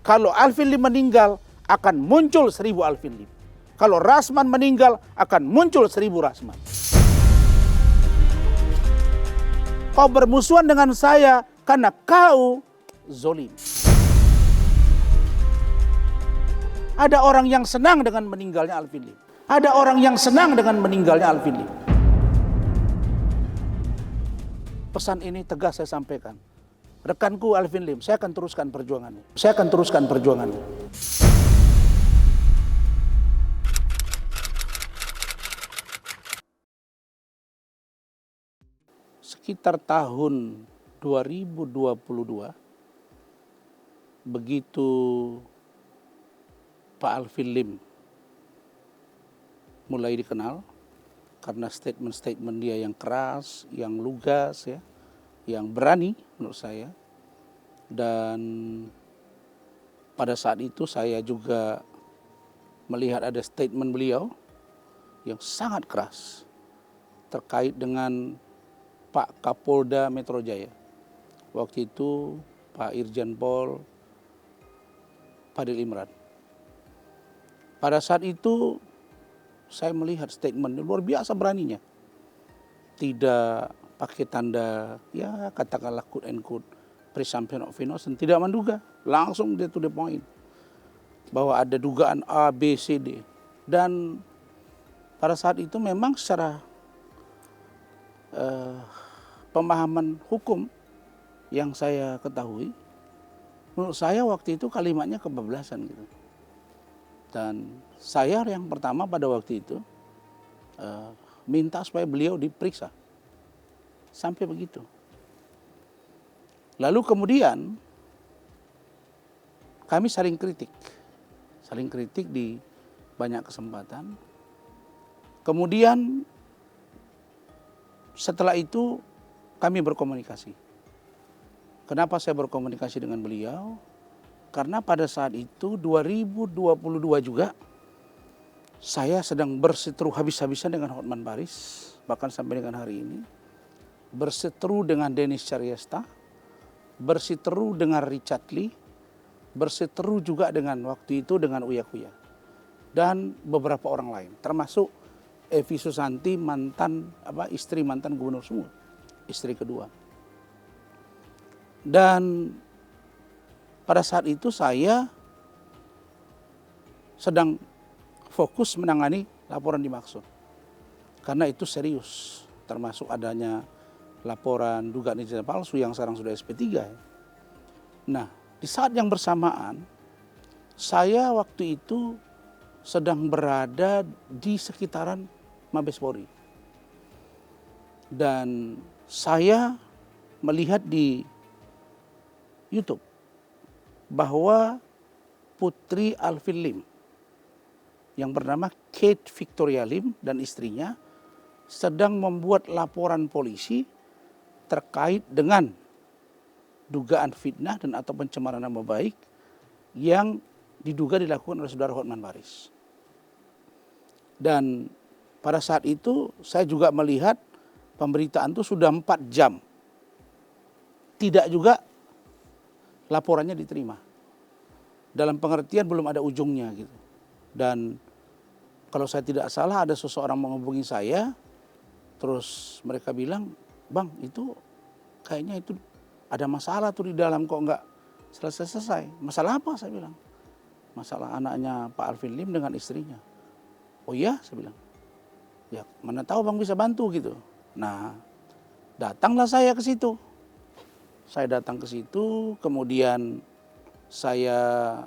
Kalau Alvin Lim meninggal, akan muncul 1000 Alvin Lim. Kalau Rasman meninggal, akan muncul 1000 Rasman. Kau bermusuhan dengan saya karena kau zolim. Ada orang yang senang dengan meninggalnya Alvin Lim. Ada orang yang senang dengan meninggalnya Alvin Lim. Pesan ini tegas saya sampaikan. Rekanku Alvin Lim, saya akan teruskan perjuanganmu. Saya akan teruskan perjuanganmu. Sekitar tahun 2022, begitu Pak Alvin Lim mulai dikenal karena statement-statement dia yang keras, yang lugas, ya, yang berani menurut saya. Dan pada saat itu saya juga melihat ada statement beliau yang sangat keras terkait dengan Pak Kapolda Metro Jaya. Waktu itu Pak Irjen Pol Fadil Imran. Pada saat itu saya melihat statement luar biasa beraninya. Tidak pakai tanda, ya katakanlah quote and quote, presumption of innocence, tidak menduga, langsung dia to the point. Bahwa ada dugaan A, B, C, D. Dan pada saat itu memang secara pemahaman hukum yang saya ketahui, menurut saya waktu itu kalimatnya kebablasan gitu. Dan saya yang pertama pada waktu itu minta supaya beliau diperiksa. Sampai begitu. Lalu kemudian kami saling kritik di banyak kesempatan. Kemudian setelah itu kami berkomunikasi. Kenapa saya berkomunikasi dengan beliau? Karena pada saat itu 2022 juga saya sedang berseteru habis-habisan dengan Hotman Paris, bahkan sampai dengan hari ini. Berseteru dengan Denis Caryasta, berseteru dengan Richard Lee, berseteru juga dengan waktu itu dengan Uya Kuya. Dan beberapa orang lain, termasuk Evi Susanti, istri mantan Gubernur Sumut, istri kedua. Dan pada saat itu saya sedang fokus menangani laporan dimaksud. Karena itu serius, termasuk adanya laporan dugaan ijazah palsu yang sekarang sudah SP3. Nah, di saat yang bersamaan, saya waktu itu sedang berada di sekitaran Mabes Polri. Dan saya melihat di YouTube bahwa putri Alvin Lim yang bernama Kate Victoria Lim dan istrinya sedang membuat laporan polisi terkait dengan dugaan fitnah dan atau pencemaran nama baik yang diduga dilakukan oleh saudara Hotman Paris. Dan pada saat itu saya juga melihat pemberitaan itu sudah 4 jam. Tidak juga laporannya diterima. Dalam pengertian belum ada ujungnya gitu. Dan kalau saya tidak salah ada seseorang menghubungi saya, terus mereka bilang, "Bang, itu kayaknya itu ada masalah tuh di dalam, kok nggak selesai-selesai." "Masalah apa?" saya bilang. "Masalah anaknya Pak Alvin Lim dengan istrinya." "Oh iya?" saya bilang. "Ya mana tahu Bang bisa bantu gitu." Nah, datanglah saya ke situ. Saya datang ke situ, kemudian saya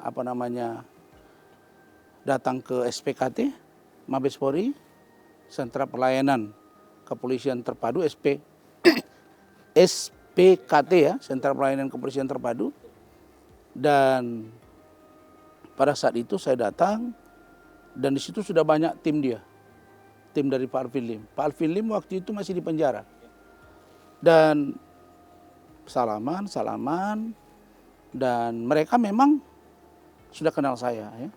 datang ke SPKT Mabes Polri, Sentra Pelayanan Kepolisian Terpadu, SPKT ya, Sentra Pelayanan Kepolisian Terpadu. Dan pada saat itu saya datang dan di situ sudah banyak tim dia. Tim dari Pak Alvin Lim. Pak Alvin Lim waktu itu masih di penjara. Dan salaman dan mereka memang sudah kenal saya ya.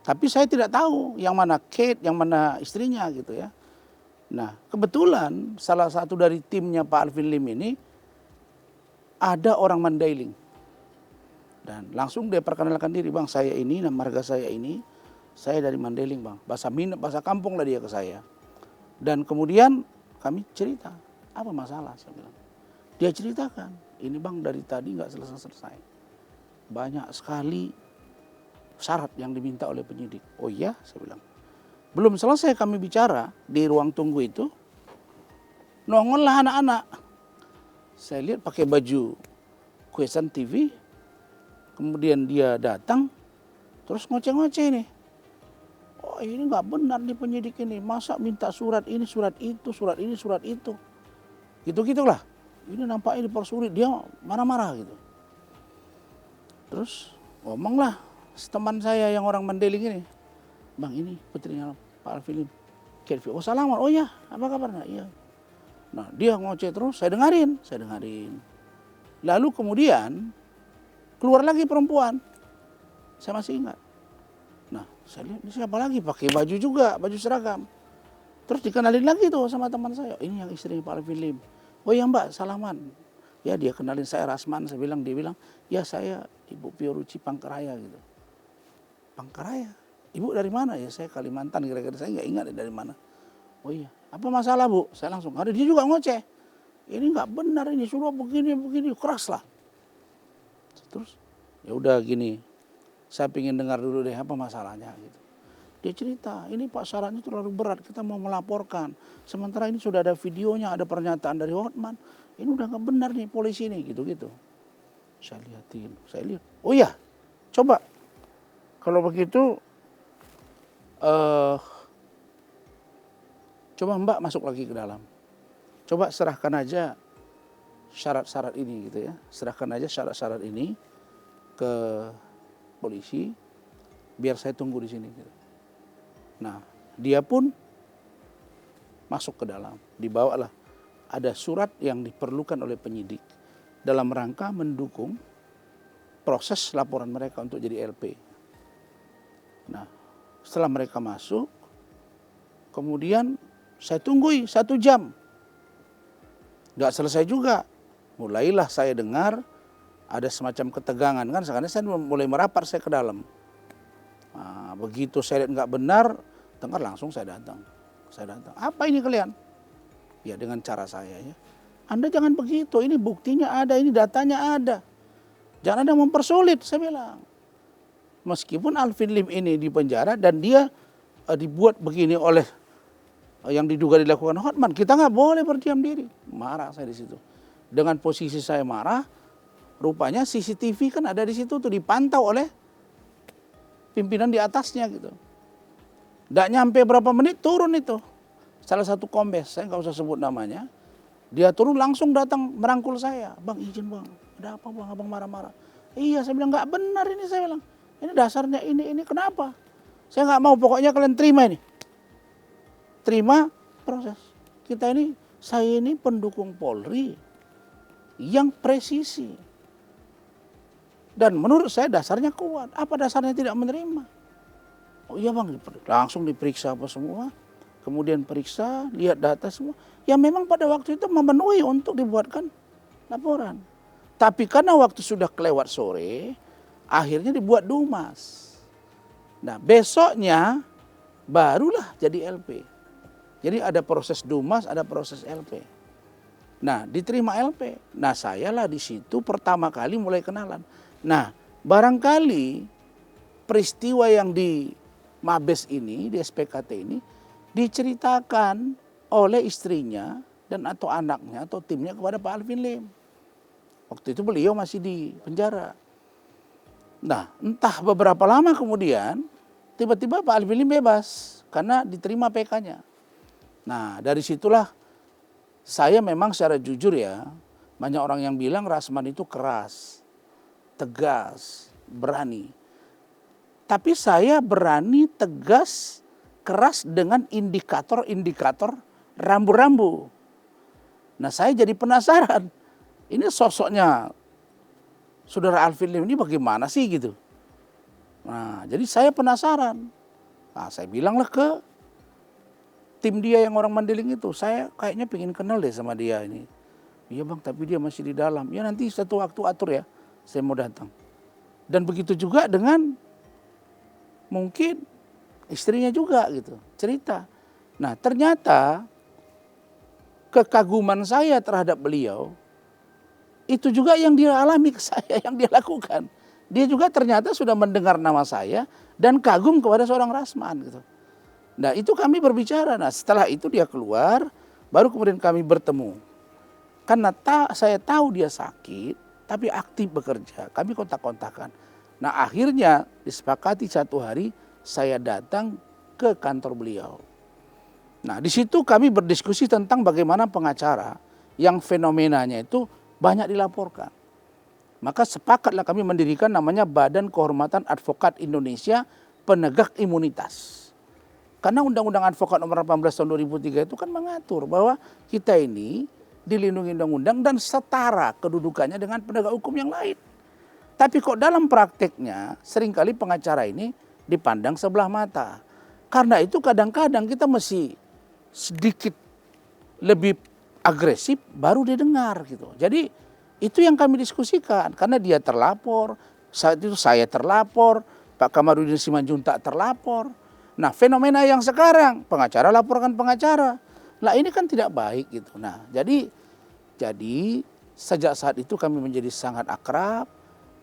Tapi saya tidak tahu yang mana Kate, yang mana istrinya gitu ya. Nah, kebetulan salah satu dari timnya Pak Alvin Lim ini ada orang Mandailing. Dan langsung dia perkenalkan diri, bang saya ini, nama marga saya ini, saya dari Mandailing bang. Bahasa kampung lah dia ke saya. Dan kemudian kami cerita, apa masalah saya bilang. Dia ceritakan, ini bang dari tadi nggak selesai-selesai. Banyak sekali syarat yang diminta oleh penyidik. Oh iya, saya bilang. Belum selesai kami bicara di ruang tunggu itu, nongol lah anak-anak. Saya lihat pakai baju Kuesan TV, kemudian dia datang, terus ngoceh-ngoceh nih. Oh ini nggak benar nih penyidik ini, masa minta surat ini, surat itu, surat ini, surat itu. Gitu-gitulah. Ini nampaknya dipersulit, dia marah-marah gitu. Terus ngomonglah teman saya yang orang Mandailing ini. Bang ini putrinya Pak Alvin Lim. Oh salaman, oh ya apa kabar? Nah, iya. Nah dia ngoceh terus, saya dengarin. Lalu kemudian keluar lagi perempuan. Saya masih ingat. Nah saya lihat ini siapa lagi, pakai baju juga, baju seragam. Terus dikenalin lagi tuh sama teman saya. Ini yang istrinya Pak Alvin Lim. Oh ya mbak, salaman. Ya dia kenalin saya Rasman, dia bilang, ya saya Ibu Pioruci Pangkaraya gitu. Pangkaraya? Ibu dari mana? Ya saya Kalimantan, kira-kira saya nggak ingat dari mana. Oh iya, apa masalah bu? Saya langsung, ada dia juga ngoceh. Ini nggak benar ini, sudah begini, keras lah. Terus, ya udah gini, saya ingin dengar dulu deh apa masalahnya gitu. Dia cerita, ini Pak syaratnya terlalu berat, kita mau melaporkan. Sementara ini sudah ada videonya, ada pernyataan dari Hotman. Ini udah nggak benar nih polisi ini, gitu-gitu. Saya lihat. Oh iya, coba. Kalau begitu, coba Mbak masuk lagi ke dalam. Coba serahkan aja syarat-syarat ini gitu ya. Serahkan aja syarat-syarat ini ke polisi, biar saya tunggu di sini. Gitu. Nah, dia pun masuk ke dalam. Dibawalah ada surat yang diperlukan oleh penyidik dalam rangka mendukung proses laporan mereka untuk jadi LP. Nah, setelah mereka masuk, kemudian saya tunggui 1 jam. Nggak selesai juga. Mulailah saya dengar ada semacam ketegangan kan, sekarang saya mulai merapat saya ke dalam. Nah, begitu saya lihat nggak benar, dengar langsung saya datang. Apa ini kalian? Ya dengan cara saya ya. Anda jangan begitu, ini buktinya ada, ini datanya ada. Jangan ada mempersulit, saya bilang. Meskipun Alvin Lim ini di penjara dan dia dibuat begini oleh yang diduga dilakukan Hotman, kita nggak boleh berdiam diri. Marah saya di situ. Dengan posisi saya marah, rupanya CCTV kan ada di situ tuh dipantau oleh pimpinan di atasnya gitu. Nggak nyampe berapa menit turun itu. Salah satu kombes, saya nggak usah sebut namanya. Dia turun langsung datang merangkul saya. Bang izin bang, ada apa bang, abang marah-marah. Iya saya bilang nggak benar ini, saya bilang. Ini dasarnya ini kenapa? Saya nggak mau, pokoknya kalian terima ini. Terima proses. Saya ini pendukung Polri yang presisi. Dan menurut saya dasarnya kuat. Apa dasarnya tidak menerima? Oh iya bang, langsung diperiksa apa semua. Kemudian periksa, lihat data semua. Ya memang pada waktu itu memenuhi untuk dibuatkan laporan. Tapi karena waktu sudah kelewat sore, akhirnya dibuat dumas. Nah besoknya barulah jadi LP. Jadi ada proses dumas, ada proses LP. Nah diterima LP. Nah saya lah di situ pertama kali mulai kenalan. Nah barangkali peristiwa yang di Mabes ini, di SPKT ini, diceritakan oleh istrinya dan atau anaknya atau timnya kepada Pak Alvin Lim. Waktu itu beliau masih di penjara. Nah entah beberapa lama kemudian tiba-tiba Pak Alvin Lim bebas karena diterima PK-nya. Nah dari situlah saya memang secara jujur ya, banyak orang yang bilang Rasman itu keras, tegas, berani. Tapi saya berani, tegas, keras dengan indikator-indikator rambu-rambu. Nah saya jadi penasaran, ini sosoknya saudara Alvin Lim ini bagaimana sih gitu. Nah jadi saya penasaran. Nah saya bilanglah ke tim dia yang orang Mandailing itu, saya kayaknya pengen kenal deh sama dia ini. Iya bang, tapi dia masih di dalam. Ya nanti satu waktu atur ya, saya mau datang. Dan begitu juga dengan mungkin istrinya juga gitu, cerita. Nah ternyata kekaguman saya terhadap beliau, itu juga yang dia alami ke saya, yang dia lakukan. Dia juga ternyata sudah mendengar nama saya dan kagum kepada seorang Rasman gitu. Nah itu kami berbicara, nah setelah itu dia keluar, baru kemudian kami bertemu. Karena saya tahu dia sakit, tapi aktif bekerja, kami kontak-kontakan. Nah akhirnya disepakati satu hari saya datang ke kantor beliau. Nah di situ kami berdiskusi tentang bagaimana pengacara yang fenomenanya itu banyak dilaporkan. Maka sepakatlah kami mendirikan namanya Badan Kehormatan Advokat Indonesia Penegak Imunitas. Karena Undang-Undang Advokat Nomor 18 Tahun 2003 itu kan mengatur bahwa kita ini dilindungi undang-undang dan setara kedudukannya dengan penegak hukum yang lain. Tapi kok dalam prakteknya seringkali pengacara ini dipandang sebelah mata. Karena itu kadang-kadang kita mesti sedikit lebih agresif baru didengar gitu. Jadi itu yang kami diskusikan karena dia terlapor, saat itu saya terlapor, Pak Kamarudin Simanjuntak terlapor. Nah fenomena yang sekarang pengacara laporkan pengacara, lah ini kan tidak baik gitu. Nah jadi sejak saat itu kami menjadi sangat akrab,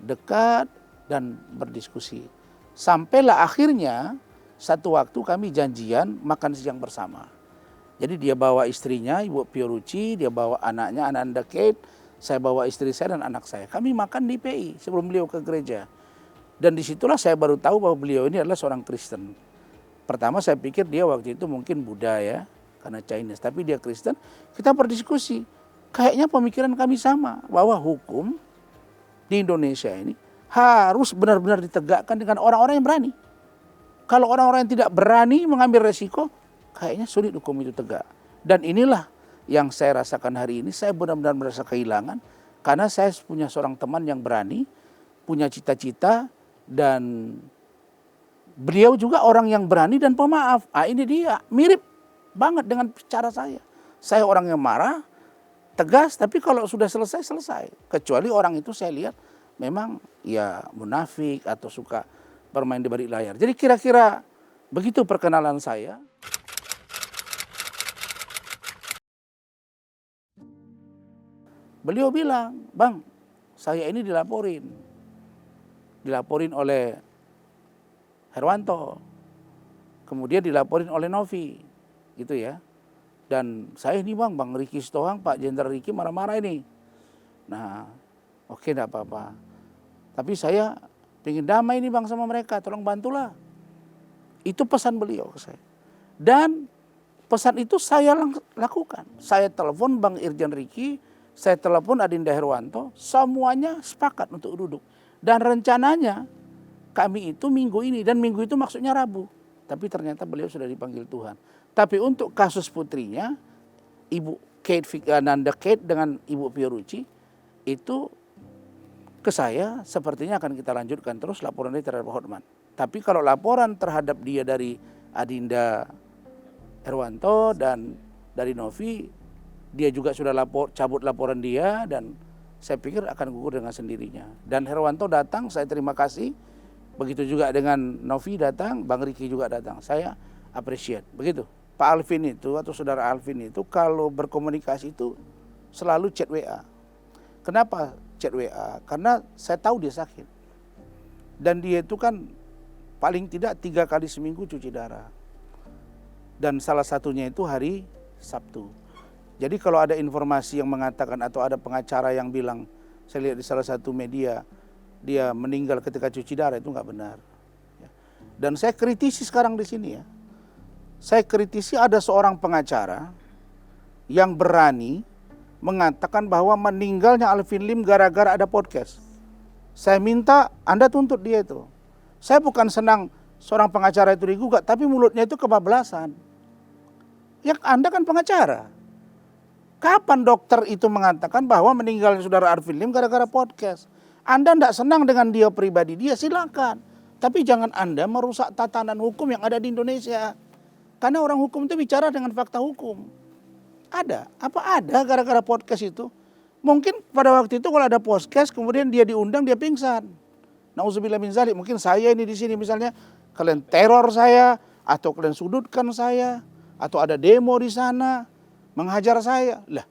dekat dan berdiskusi. Sampailah akhirnya satu waktu kami janjian makan siang bersama. Jadi dia bawa istrinya Ibu Fiorucci, dia bawa anaknya Ananda Kate, saya bawa istri saya dan anak saya. Kami makan di PI sebelum beliau ke gereja. Dan disitulah saya baru tahu bahwa beliau ini adalah seorang Kristen. Pertama saya pikir dia waktu itu mungkin Buddha ya, karena Chinese. Tapi dia Kristen. Kita berdiskusi. Kayaknya pemikiran kami sama. Bahwa hukum di Indonesia ini harus benar-benar ditegakkan dengan orang-orang yang berani. Kalau orang-orang yang tidak berani mengambil resiko, kayaknya sulit hukum itu tegak. Dan inilah yang saya rasakan hari ini, saya benar-benar merasa kehilangan karena saya punya seorang teman yang berani, punya cita-cita dan beliau juga orang yang berani dan pemaaf. Ini dia, mirip banget dengan cara saya. Saya orang yang marah, tegas, tapi kalau sudah selesai, selesai. Kecuali orang itu saya lihat memang ya munafik atau suka bermain di balik layar. Jadi kira-kira begitu perkenalan saya. Beliau bilang, Bang, saya ini dilaporin oleh Herwanto, kemudian dilaporin oleh Novi, gitu ya. Dan saya ini Bang Ricky Sitohang, Pak Jenderal Ricky marah-marah ini. Nah, oke enggak apa-apa. Tapi saya pengen damai nih Bang sama mereka, tolong bantulah. Itu pesan beliau ke saya. Dan pesan itu saya lakukan. Saya telepon Bang Irjen Ricky, saya telepon Adinda Herwanto, semuanya sepakat untuk duduk. Dan rencananya kami itu minggu ini, dan minggu itu maksudnya Rabu. Tapi ternyata beliau sudah dipanggil Tuhan. Tapi untuk kasus putrinya, Ibu Nanda Kate dengan Ibu Fiorucci, itu ke saya sepertinya akan kita lanjutkan terus laporan terhadap Hotman. Tapi kalau laporan terhadap dia dari Adinda Herwanto dan dari Novi, dia juga sudah cabut laporan dia dan saya pikir akan gugur dengan sendirinya. Dan Herwanto datang, saya terima kasih. Begitu juga dengan Novi datang, Bang Ricky juga datang. Saya appreciate. Begitu. Pak Alvin itu atau saudara Alvin itu kalau berkomunikasi itu selalu chat WA. Kenapa chat WA? Karena saya tahu dia sakit. Dan dia itu kan paling tidak 3 kali seminggu cuci darah. Dan salah satunya itu hari Sabtu. Jadi kalau ada informasi yang mengatakan atau ada pengacara yang bilang, saya lihat di salah satu media, dia meninggal ketika cuci darah, itu nggak benar. Dan saya kritisi sekarang di sini ya. Saya kritisi ada seorang pengacara yang berani mengatakan bahwa meninggalnya Alvin Lim gara-gara ada podcast. Saya minta Anda tuntut dia itu. Saya bukan senang seorang pengacara itu digugat, tapi mulutnya itu kebablasan. Ya Anda kan pengacara. Kapan dokter itu mengatakan bahwa meninggalnya saudara Alvin Lim gara-gara podcast? Anda tidak senang dengan dia pribadi, dia silakan. Tapi jangan Anda merusak tatanan hukum yang ada di Indonesia. Karena orang hukum itu bicara dengan fakta hukum. Ada? Apa ada gara-gara podcast itu? Mungkin pada waktu itu kalau ada podcast kemudian dia diundang dia pingsan. Nauzubillah min zalik. Mungkin saya ini di sini misalnya kalian teror saya atau kalian sudutkan saya atau ada demo di sana menghajar saya. Lah,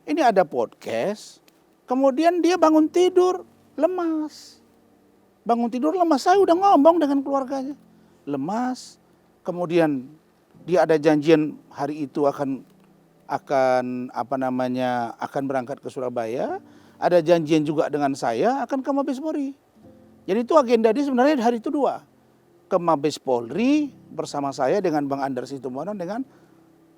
ini ada podcast. Kemudian dia bangun tidur lemas. Bangun tidur lemas, saya udah ngomong dengan keluarganya. Lemas. Kemudian dia ada janjian hari itu akan akan berangkat ke Surabaya. Ada janjian juga dengan saya akan ke Mabes Polri. Jadi itu agenda dia sebenarnya hari itu 2. Ke Mabes Polri bersama saya dengan Bang Andar Situmorang dengan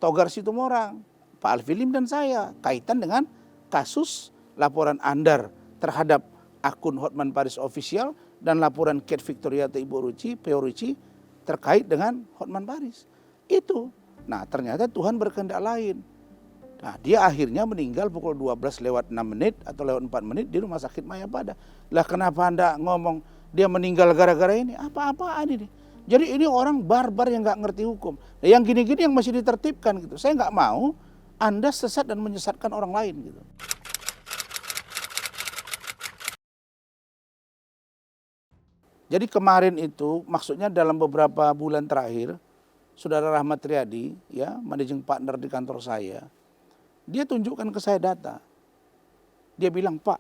Togar Situmorang, Pak Alfilim dan saya. Kaitan dengan kasus laporan Andar terhadap akun Hotman Paris Official dan laporan Cat Victoria atau Ibu Ruci, PO Ruci terkait dengan Hotman Paris. Itu. Nah ternyata Tuhan berkehendak lain. Nah dia akhirnya meninggal pukul 12 lewat 6 menit atau lewat 4 menit di rumah sakit Mayapada. Lah kenapa Anda ngomong dia meninggal gara-gara ini? Apa-apaan ini? Jadi ini orang barbar yang gak ngerti hukum. Nah, yang gini-gini yang masih ditertibkan gitu. Saya gak mau Anda sesat dan menyesatkan orang lain gitu. Jadi kemarin itu maksudnya dalam beberapa bulan terakhir, Saudara Rahmat Riyadi, ya, managing partner di kantor saya, dia tunjukkan ke saya data. Dia bilang, Pak,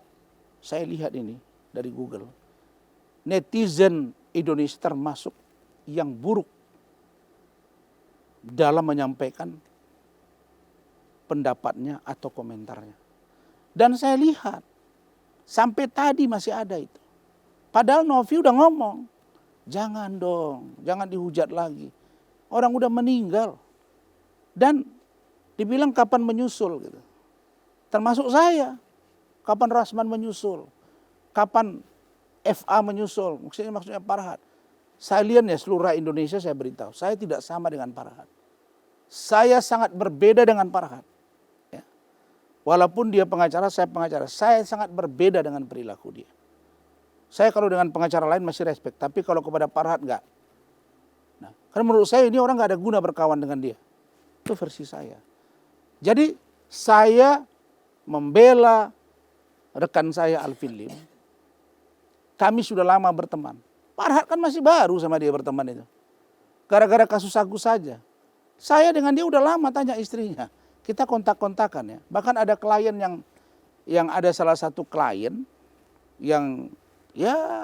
saya lihat ini dari Google. Netizen Indonesia termasuk yang buruk dalam menyampaikan pendapatnya atau komentarnya. Dan saya lihat, sampai tadi masih ada itu. Padahal Novi udah ngomong, jangan dong, jangan dihujat lagi. Orang udah meninggal. Dan dibilang kapan menyusul gitu. Termasuk saya. Kapan Rasman menyusul. Kapan FA menyusul. Maksudnya Farhad. Sekalian ya seluruh Indonesia saya beritahu. Saya tidak sama dengan Farhad. Saya sangat berbeda dengan Farhad. Ya. Walaupun dia pengacara, saya pengacara. Saya sangat berbeda dengan perilaku dia. Saya kalau dengan pengacara lain masih respect. Tapi kalau kepada Farhad enggak. Nah, karena menurut saya ini orang enggak ada guna berkawan dengan dia. Itu versi saya. Jadi saya membela rekan saya Alfilim. Kami sudah lama berteman. Farhad kan masih baru sama dia berteman itu. Gara-gara kasus Agus saja. Saya dengan dia udah lama tanya istrinya. Kita kontak-kontakan ya. Bahkan ada klien yang ada salah satu klien yang ya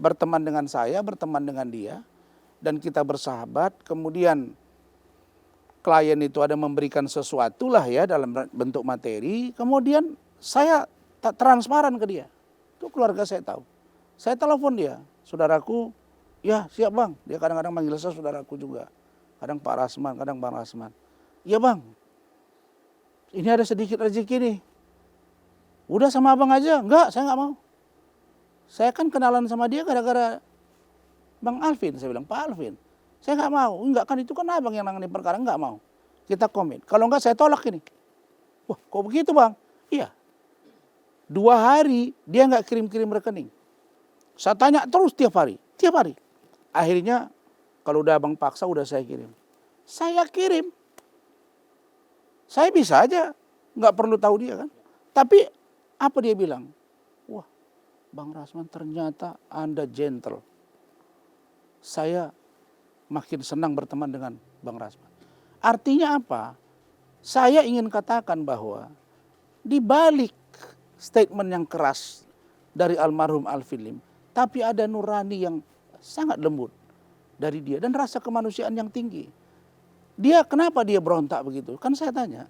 berteman dengan saya, berteman dengan dia. Dan kita bersahabat. Kemudian klien itu ada memberikan sesuatu lah ya dalam bentuk materi. Kemudian saya tak transparan ke dia. Itu keluarga saya tahu. Saya telepon dia. Saudaraku, ya siap bang. Dia kadang-kadang manggil saya saudaraku juga. Kadang Pak Rasman, kadang Bang Rasman. Iya bang, ini ada sedikit rezeki nih. Udah sama abang aja. Enggak, saya enggak mau. Saya kan kenalan sama dia gara-gara Bang Alvin. Saya bilang, Pak Alvin, saya enggak mau. Enggak kan itu kan abang yang nangani perkara. Enggak mau. Kita komit. Kalau enggak saya tolak ini. Wah kok begitu bang? Iya. 2 hari dia enggak kirim-kirim rekening. Saya tanya terus tiap hari. Akhirnya kalau udah abang paksa udah saya kirim. Saya kirim. Saya bisa aja nggak perlu tahu dia kan. Tapi apa dia bilang? Wah Bang Rasman ternyata Anda gentle. Saya makin senang berteman dengan Bang Rasman. Artinya apa? Saya ingin katakan bahwa di balik statement yang keras dari almarhum Alfilim, tapi ada nurani yang sangat lembut dari dia dan rasa kemanusiaan yang tinggi. Kenapa dia berontak begitu? Kan saya tanya,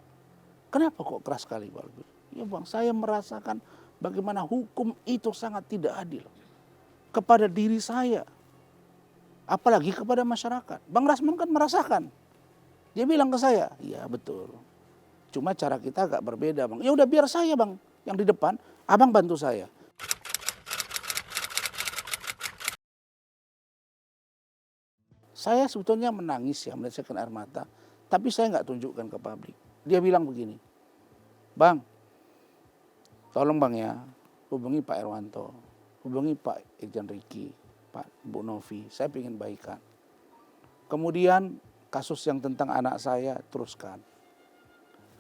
kenapa kok keras sekali Pak Alfilim? Ya bang, saya merasakan bagaimana hukum itu sangat tidak adil kepada diri saya, apalagi kepada masyarakat. Bang Rasman kan merasakan. Dia bilang ke saya, iya betul. Cuma cara kita agak berbeda bang. Ya udah biar saya bang yang di depan, abang bantu saya. Saya sebetulnya menangis ya, meneteskan air mata. Tapi saya nggak tunjukkan ke publik. Dia bilang begini, Bang, tolong Bang ya, hubungi Pak Irwanto, hubungi Pak Irjen Ricky, Pak Bu Novi, saya ingin baikan. Kemudian kasus yang tentang anak saya teruskan.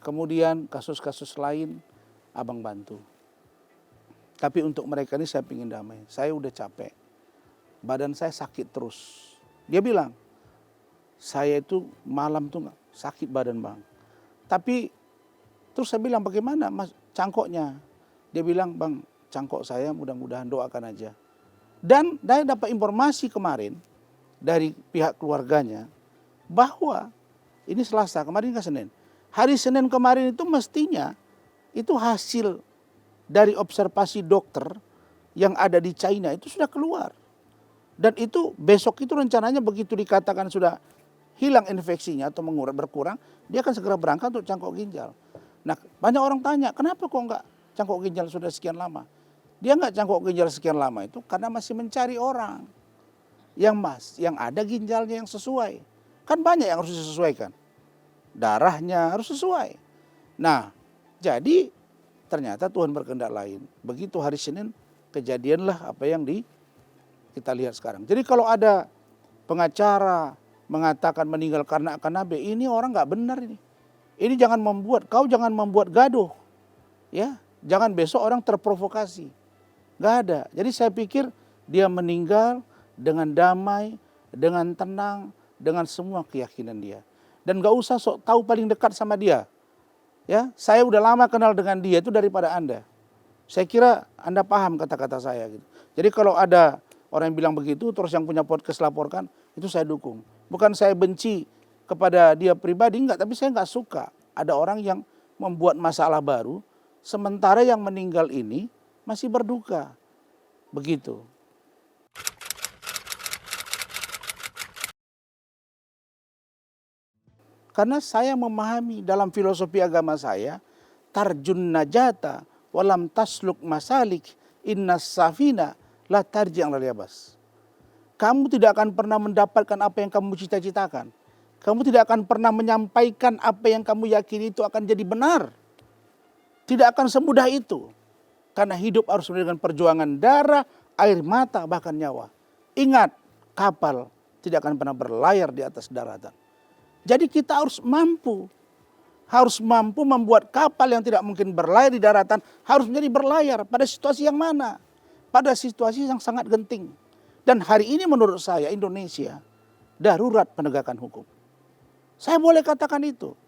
Kemudian kasus-kasus lain abang bantu. Tapi untuk mereka ini saya ingin damai. Saya udah capek. badan saya sakit terus. Dia bilang, saya itu malam tuh sakit badan bang. Tapi terus saya bilang, bagaimana mas cangkoknya? Dia bilang, bang, cangkok saya mudah-mudahan doakan aja. Dan saya dapat informasi kemarin dari pihak keluarganya bahwa ini Selasa, kemarin kan Senin. Hari Senin kemarin itu mestinya itu hasil dari observasi dokter yang ada di China itu sudah keluar. Dan itu besok itu rencananya begitu dikatakan sudah hilang infeksinya atau berkurang, dia akan segera berangkat untuk cangkok ginjal. Nah, banyak orang tanya, kenapa kok enggak cangkok ginjal sudah sekian lama? Dia enggak cangkok ginjal sekian lama itu karena masih mencari orang yang ada ginjalnya yang sesuai. Kan banyak yang harus disesuaikan. Darahnya harus sesuai. Nah, jadi ternyata Tuhan berkehendak lain. Begitu hari Senin kejadianlah apa yang kita lihat sekarang. Jadi kalau ada pengacara mengatakan meninggal karena KB, ini orang nggak benar ini. Ini jangan membuat gaduh. Ya, jangan besok orang terprovokasi. Nggak ada. Jadi saya pikir dia meninggal dengan damai, dengan tenang, dengan semua keyakinan dia. Dan nggak usah sok tahu paling dekat sama dia. Ya, saya udah lama kenal dengan dia itu daripada Anda. Saya kira Anda paham kata-kata saya gitu. Jadi kalau ada orang yang bilang begitu terus yang punya podcast laporkan, itu saya dukung. Bukan saya benci kepada dia pribadi, enggak, tapi saya enggak suka ada orang yang membuat masalah baru sementara yang meninggal ini masih berduka. Begitu. Karena saya memahami dalam filosofi agama saya, tarjun najata walam tasluk masalik innas safina la tarji' alal yabas. Kamu tidak akan pernah mendapatkan apa yang kamu cita-citakan. Kamu tidak akan pernah menyampaikan apa yang kamu yakini itu akan jadi benar. Tidak akan semudah itu. Karena hidup harus dengan perjuangan darah, air mata, bahkan nyawa. Ingat, kapal tidak akan pernah berlayar di atas daratan. Jadi kita harus mampu membuat kapal yang tidak mungkin berlayar di daratan harus menjadi berlayar pada situasi yang mana? Pada situasi yang sangat genting. Dan hari ini menurut saya Indonesia darurat penegakan hukum. Saya boleh katakan itu.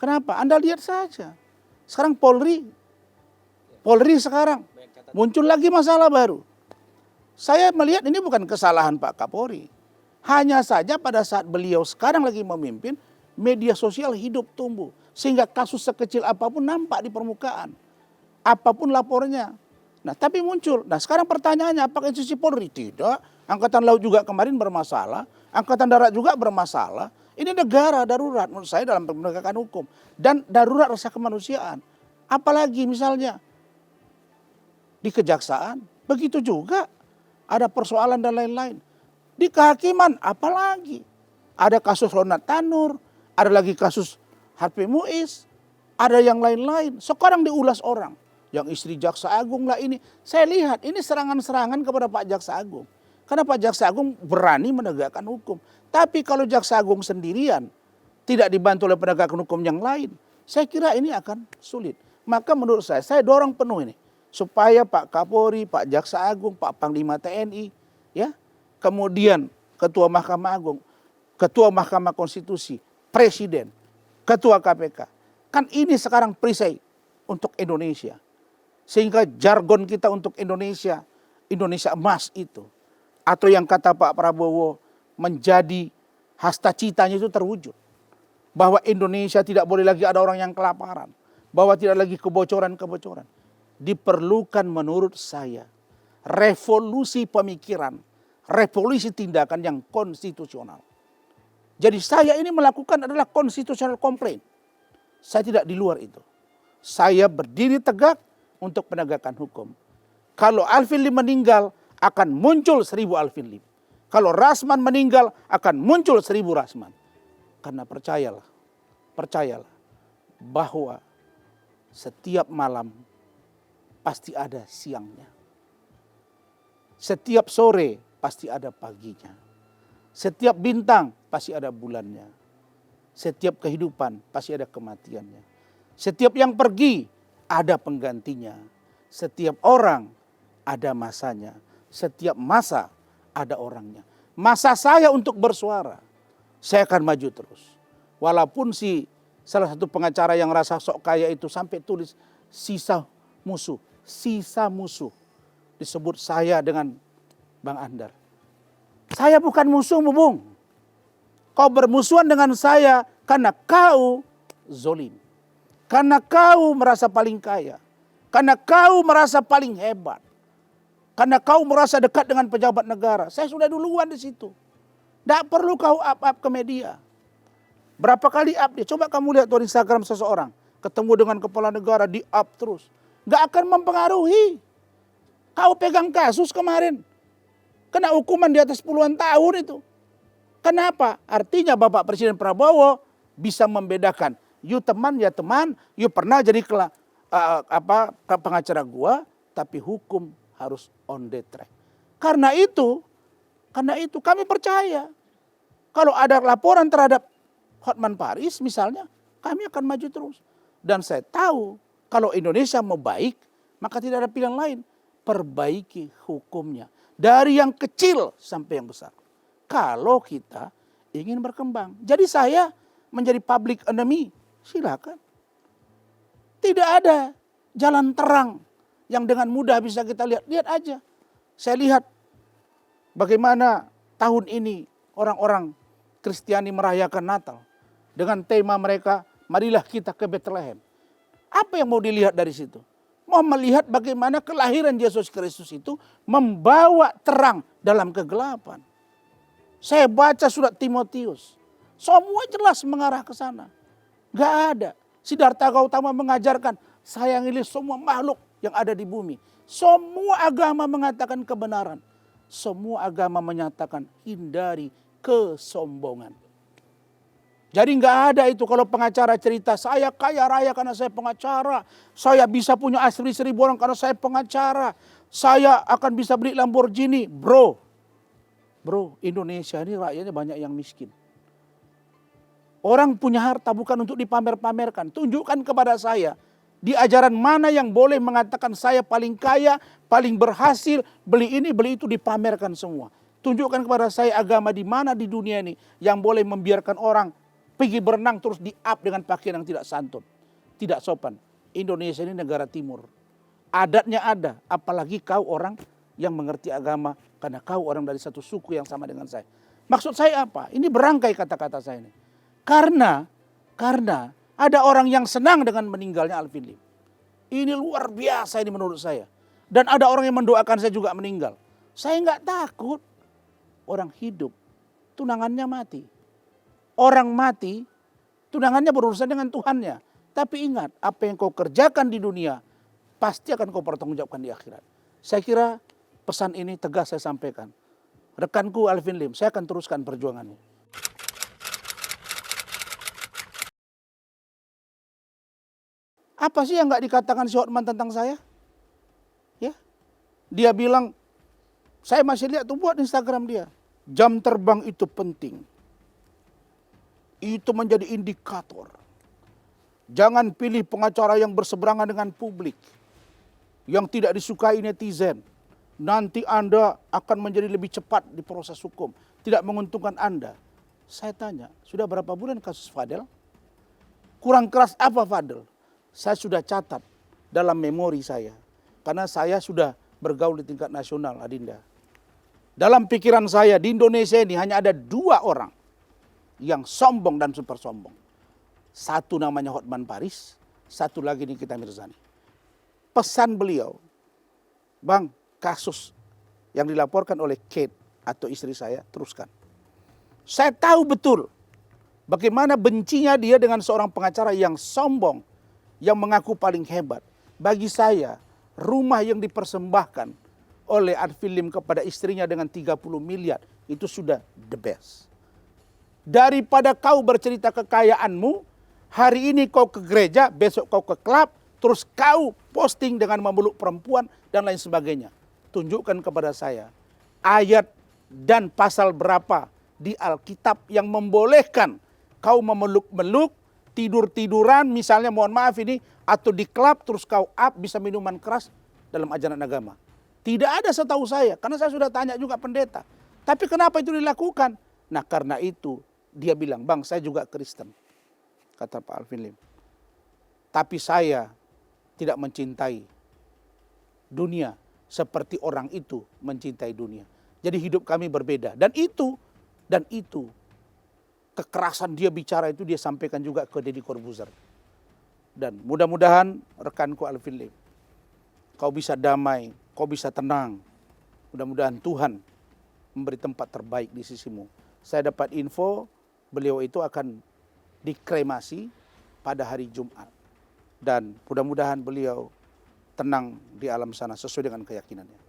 Kenapa? Anda lihat saja. Sekarang Polri sekarang muncul lagi masalah baru. Saya melihat ini bukan kesalahan Pak Kapolri. Hanya saja pada saat beliau sekarang lagi memimpin, media sosial hidup tumbuh. Sehingga kasus sekecil apapun nampak di permukaan. Apapun lapornya. Nah tapi muncul. Nah sekarang pertanyaannya apakah institusi Polri? Tidak. Angkatan Laut juga kemarin bermasalah. Angkatan Darat juga bermasalah. Ini negara darurat menurut saya dalam penegakan hukum. Dan darurat rasa kemanusiaan. Apalagi misalnya di kejaksaan. Begitu juga. Ada persoalan dan lain-lain. Di kehakiman apalagi. Ada kasus Ronald Tanur. Ada lagi kasus HP Muiz. Ada yang lain-lain. Sekarang diulas orang. Yang istri Jaksa Agung lah ini. Saya lihat ini serangan-serangan kepada Pak Jaksa Agung. Karena Pak Jaksa Agung berani menegakkan hukum. Tapi kalau Jaksa Agung sendirian. Tidak dibantu oleh penegakan hukum yang lain. Saya kira ini akan sulit. Maka menurut saya dorong penuh ini. Supaya Pak Kapolri, Pak Jaksa Agung, Pak Panglima TNI. Ya. Kemudian Ketua Mahkamah Agung. Ketua Mahkamah Konstitusi. Presiden. Ketua KPK. Kan ini sekarang perisai untuk Indonesia. Sehingga jargon kita untuk Indonesia emas itu. Atau yang kata Pak Prabowo menjadi hasta citanya itu terwujud. Bahwa Indonesia tidak boleh lagi ada orang yang kelaparan. Bahwa tidak lagi kebocoran-kebocoran. Diperlukan menurut saya revolusi pemikiran. Revolusi tindakan yang konstitusional. Jadi saya ini melakukan adalah constitutional complaint. Saya tidak di luar itu. Saya berdiri tegak untuk penegakan hukum. Kalau Alvin Lim meninggal, akan muncul 1000 Alvin Lim. Kalau Rasman meninggal, akan muncul 1000 Rasman. Karena percayalah bahwa setiap malam pasti ada siangnya. Setiap sore pasti ada paginya. Setiap bintang pasti ada bulannya. Setiap kehidupan pasti ada kematiannya. Setiap yang pergi ada penggantinya. Setiap orang ada masanya. Setiap masa ada orangnya. Masa saya untuk bersuara, saya akan maju terus. Walaupun si salah satu pengacara yang rasa sok kaya itu sampai tulis sisa musuh. Disebut saya dengan Bang Andar. Saya bukan musuhmu, Bung. Kau bermusuhan dengan saya karena kau zolim. Karena kau merasa paling kaya. Karena kau merasa paling hebat. Karena kau merasa dekat dengan pejabat negara. Saya sudah duluan di situ. Tidak perlu kau up ke media. Berapa kali up dia? Coba kamu lihat tuh Instagram seseorang. Ketemu dengan kepala negara di up terus. Gak akan mempengaruhi. Kau pegang kasus kemarin. Kena hukuman di atas puluhan tahun itu. Kenapa? Artinya Bapak Presiden Prabowo bisa membedakan. You teman ya teman. You pernah jadi pengacara gua. Tapi hukum harus on the track. Karena itu kami percaya. Kalau ada laporan terhadap Hotman Paris misalnya, kami akan maju terus. Dan saya tahu kalau Indonesia mau baik, maka tidak ada pilihan lain. Perbaiki hukumnya. Dari yang kecil sampai yang besar. Kalau kita ingin berkembang. Jadi saya menjadi public enemy, silakan. Tidak ada jalan terang yang dengan mudah bisa kita lihat. Lihat aja. Saya lihat bagaimana tahun ini orang-orang Kristiani merayakan Natal. Dengan tema mereka, marilah kita ke Bethlehem. Apa yang mau dilihat dari situ? Mau melihat bagaimana kelahiran Yesus Kristus itu membawa terang dalam kegelapan. Saya baca surat Timotius. Semua jelas mengarah ke sana. Gak ada. Siddhartha Gautama mengajarkan, sayangilah semua makhluk yang ada di bumi. Semua agama mengatakan kebenaran. Semua agama menyatakan hindari kesombongan. Jadi nggak ada itu kalau pengacara cerita saya kaya raya karena saya pengacara. Saya bisa punya asli 1.000 orang karena saya pengacara. Saya akan bisa beli Lamborghini. Bro, Indonesia ini rakyatnya banyak yang miskin. Orang punya harta bukan untuk dipamer-pamerkan. Tunjukkan kepada saya di ajaran mana yang boleh mengatakan saya paling kaya, paling berhasil, beli ini, beli itu dipamerkan semua. Tunjukkan kepada saya agama di mana di dunia ini yang boleh membiarkan orang pergi berenang terus di-up dengan pakaian yang tidak santun. Tidak sopan. Indonesia ini negara timur. Adatnya ada. Apalagi kau orang yang mengerti agama. Karena kau orang dari satu suku yang sama dengan saya. Maksud saya apa? Ini berangkai kata-kata saya ini. Karena ada orang yang senang dengan meninggalnya Alvin Lim. Ini luar biasa ini menurut saya. Dan ada orang yang mendoakan saya juga meninggal. Saya nggak takut. Orang hidup, tunangannya mati. Orang mati, tunangannya berurusan dengan Tuhannya. Tapi ingat, apa yang kau kerjakan di dunia, pasti akan kau pertanggungjawabkan di akhirat. Saya kira pesan ini tegas saya sampaikan. Rekanku Alvin Lim, saya akan teruskan perjuanganmu. Apa sih yang gak dikatakan si Hotman tentang saya? Ya, dia bilang, saya masih lihat tuh buat Instagram dia. Jam terbang itu penting. Itu menjadi indikator. Jangan pilih pengacara yang berseberangan dengan publik. Yang tidak disukai netizen. Nanti Anda akan menjadi lebih cepat di proses hukum. Tidak menguntungkan Anda. Saya tanya, sudah berapa bulan kasus Fadel? Kurang keras apa Fadel? Saya sudah catat dalam memori saya. Karena saya sudah bergaul di tingkat nasional, Adinda. Dalam pikiran saya di Indonesia ini hanya ada 2 orang yang sombong dan super sombong. Satu namanya Hotman Paris, satu lagi Nikita Mirzani. Pesan beliau, Bang, kasus yang dilaporkan oleh Kate atau istri saya, teruskan. Saya tahu betul bagaimana bencinya dia dengan seorang pengacara yang sombong, yang mengaku paling hebat. Bagi saya, rumah yang dipersembahkan oleh Alvin Lim kepada istrinya dengan 30 miliar, itu sudah the best. Daripada kau bercerita kekayaanmu, hari ini kau ke gereja, besok kau ke klub, terus kau posting dengan memeluk perempuan dan lain sebagainya. Tunjukkan kepada saya ayat dan pasal berapa di Alkitab yang membolehkan kau memeluk-meluk, tidur-tiduran misalnya, mohon maaf ini, atau di klub terus kau up bisa minuman keras dalam ajaran agama. Tidak ada setahu saya, karena saya sudah tanya juga pendeta. Tapi kenapa itu dilakukan? Nah karena itu dia bilang, bang saya juga Kristen, kata Pak Alvin Lim. Tapi saya tidak mencintai dunia seperti orang itu mencintai dunia. Jadi hidup kami berbeda. Dan itu kekerasan dia bicara itu dia sampaikan juga ke Deddy Corbuzier. Dan mudah-mudahan rekanku Alvin Lim, kau bisa damai, kau bisa tenang. Mudah-mudahan Tuhan memberi tempat terbaik di sisimu. Saya dapat info beliau itu akan dikremasi pada hari Jumat. Dan mudah-mudahan beliau tenang di alam sana sesuai dengan keyakinannya.